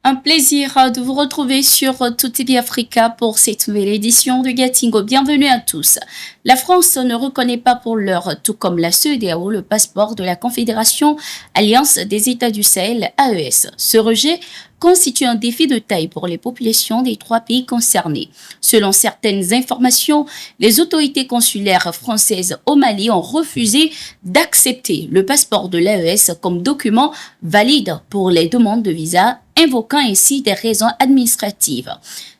Un plaisir de vous retrouver sur Tout TV Africa pour cette nouvelle édition de Gatingo. Bienvenue à tous. La France ne reconnaît pas pour l'heure, tout comme la CEDEAO, le passeport de la Confédération Alliance des États du Sahel, AES. Ce rejet constitue un défi de taille pour les populations des trois pays concernés. Selon certaines informations, les autorités consulaires françaises au Mali ont refusé d'accepter le passeport de l'AES comme document valide pour les demandes de visa, invoquant ainsi des raisons administratives.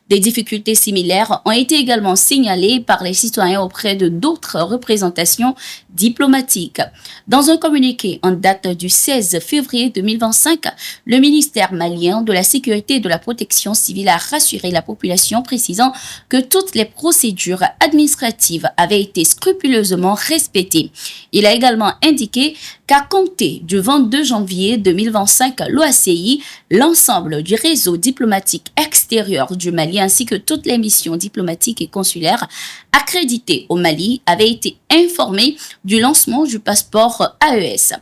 Des difficultés similaires ont été également signalées par les citoyens auprès de d'autres représentations diplomatiques. Dans un communiqué en date du 16 février 2025, le ministère malien de la Sécurité et de la Protection civile a rassuré la population, précisant que toutes les procédures administratives avaient été scrupuleusement respectées. Il a également indiqué qu'à compter du 22 janvier 2025, l'OACI, l'ensemble du réseau diplomatique extérieur du Mali ainsi que toutes les missions diplomatiques et consulaires accréditées au Mali avaient été informées du lancement du passeport AES.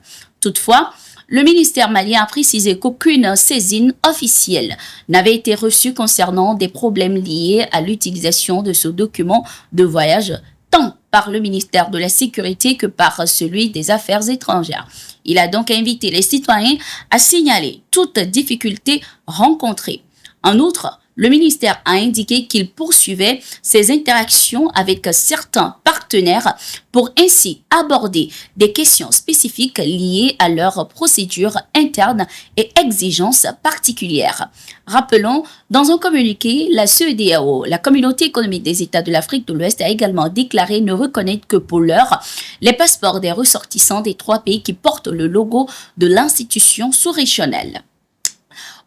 Toutefois, le ministère malien a précisé qu'aucune saisine officielle n'avait été reçue concernant des problèmes liés à l'utilisation de ce document de voyage, tant par le ministère de la Sécurité que par celui des Affaires étrangères. Il a donc invité les citoyens à signaler toute difficulté rencontrée. En outre, le ministère a indiqué qu'il poursuivait ses interactions avec certains partenaires pour ainsi aborder des questions spécifiques liées à leurs procédures internes et exigences particulières. Rappelons, dans un communiqué, la CEDEAO, la Communauté économique des États de l'Afrique de l'Ouest, a également déclaré ne reconnaître que pour l'heure les passeports des ressortissants des trois pays qui portent le logo de l'institution sous-régionale.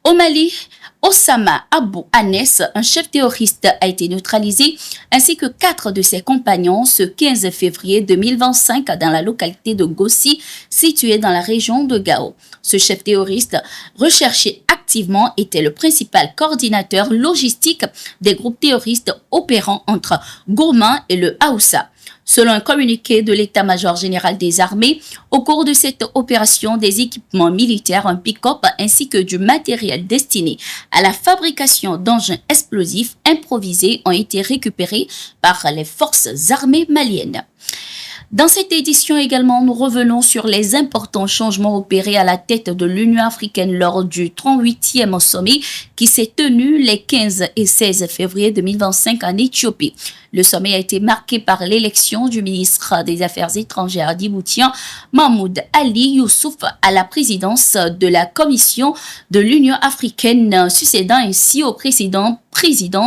Au Mali, Osama Abou Anes, un chef terroriste, a été neutralisé, ainsi que 4 de ses compagnons ce 15 février 2025 dans la localité de Gossi, située dans la région de Gao. Ce chef terroriste, recherché activement, était le principal coordinateur logistique des groupes terroristes opérant entre Gourma et le Haoussa. Selon un communiqué de l'état-major général des armées, au cours de cette opération, des équipements militaires, un pick-up ainsi que du matériel destiné à la fabrication d'engins explosifs improvisés ont été récupérés par les forces armées maliennes. Dans cette édition également, nous revenons sur les importants changements opérés à la tête de l'Union africaine lors du 38e sommet qui s'est tenu les 15 et 16 février 2025 en Éthiopie. Le sommet a été marqué par l'élection du ministre des Affaires étrangères djiboutien Mahmoud Ali Youssouf à la présidence de la Commission de l'Union africaine, succédant ainsi au président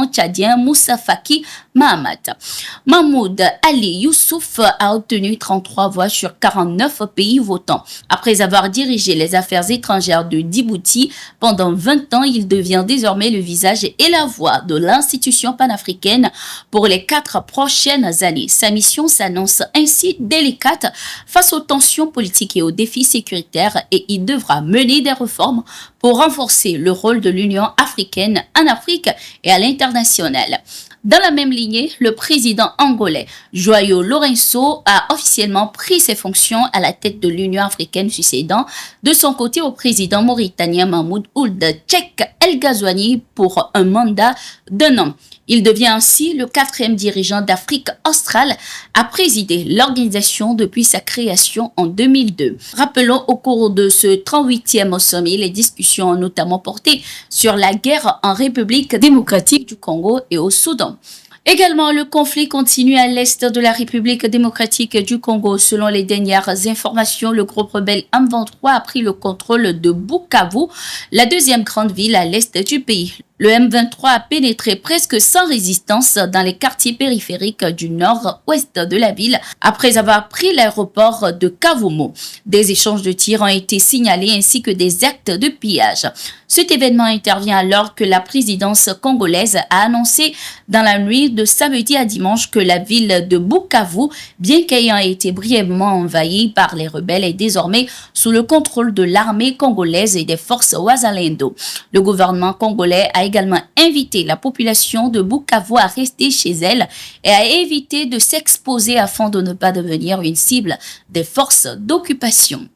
tchadien Moussa Faki Mahamat. Mahmoud Ali Youssouf a obtenu 33 voix sur 49 pays votants. Après avoir dirigé les affaires étrangères de Djibouti pendant 20 ans, il devient désormais le visage et la voix de l'institution panafricaine pour les 4 prochaines années. Sa mission s'annonce ainsi délicate face aux tensions politiques et aux défis sécuritaires et il devra mener des réformes pour renforcer le rôle de l'Union africaine en Afrique et à l'international. Dans la même lignée, le président angolais João Lourenço a officiellement pris ses fonctions à la tête de l'Union africaine, succédant de son côté au président mauritanien Mahmoud Ould Cheikh El Ghazouani pour un mandat d'1 an. Il devient ainsi le 4e dirigeant d'Afrique australe à présider l'organisation depuis sa création en 2002. Rappelons, au cours de ce 38e sommet, les discussions ont notamment porté sur la guerre en République démocratique du Congo et au Soudan. Également, le conflit continue à l'est de la République démocratique du Congo. Selon les dernières informations, le groupe rebelle M23 a pris le contrôle de Bukavu, la deuxième grande ville à l'est du pays. Le M23 a pénétré presque sans résistance dans les quartiers périphériques du nord-ouest de la ville après avoir pris l'aéroport de Kavumu. Des échanges de tirs ont été signalés ainsi que des actes de pillage. Cet événement intervient alors que la présidence congolaise a annoncé dans la nuit de samedi à dimanche que la ville de Bukavu, bien qu'ayant été brièvement envahie par les rebelles, est désormais sous le contrôle de l'armée congolaise et des forces Wazalendo. Le gouvernement congolais a également invité la population de Bukavu à rester chez elle et à éviter de s'exposer afin de ne pas devenir une cible des forces d'occupation.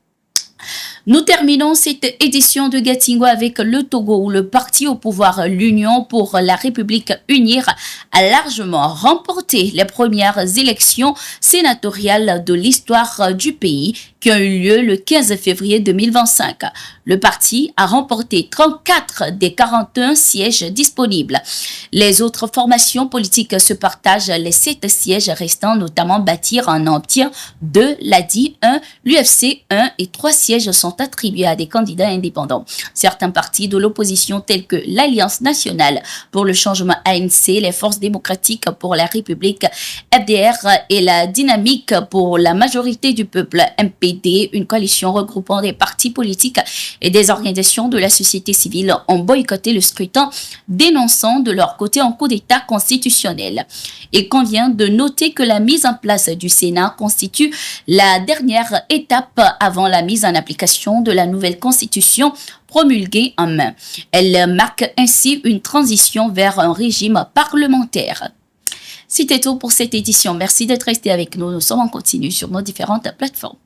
Nous terminons cette édition de Gatingo avec le Togo où le parti au pouvoir, l'Union pour la République Unir, a largement remporté les premières élections sénatoriales de l'histoire du pays qui ont eu lieu le 15 février 2025. Le parti a remporté 34 des 41 sièges disponibles. Les autres formations politiques se partagent les 7 sièges restants, notamment Bâtir en obtient 2, l'ADI 1, l'UFC 1 et 3 sièges sont attribués à des candidats indépendants. Certains partis de l'opposition tels que l'Alliance nationale pour le changement ANC, les Forces démocratiques pour la République, FDR et la Dynamique pour la majorité du peuple, MPD, une coalition regroupant des partis politiques et des organisations de la société civile, ont boycotté le scrutin, dénonçant de leur côté un coup d'État constitutionnel. Il convient de noter que la mise en place du Sénat constitue la dernière étape avant la mise en application de la nouvelle constitution promulguée en mai. Elle marque ainsi une transition vers un régime parlementaire. C'était tout pour cette édition. Merci d'être resté avec nous. Nous sommes en continu sur nos différentes plateformes.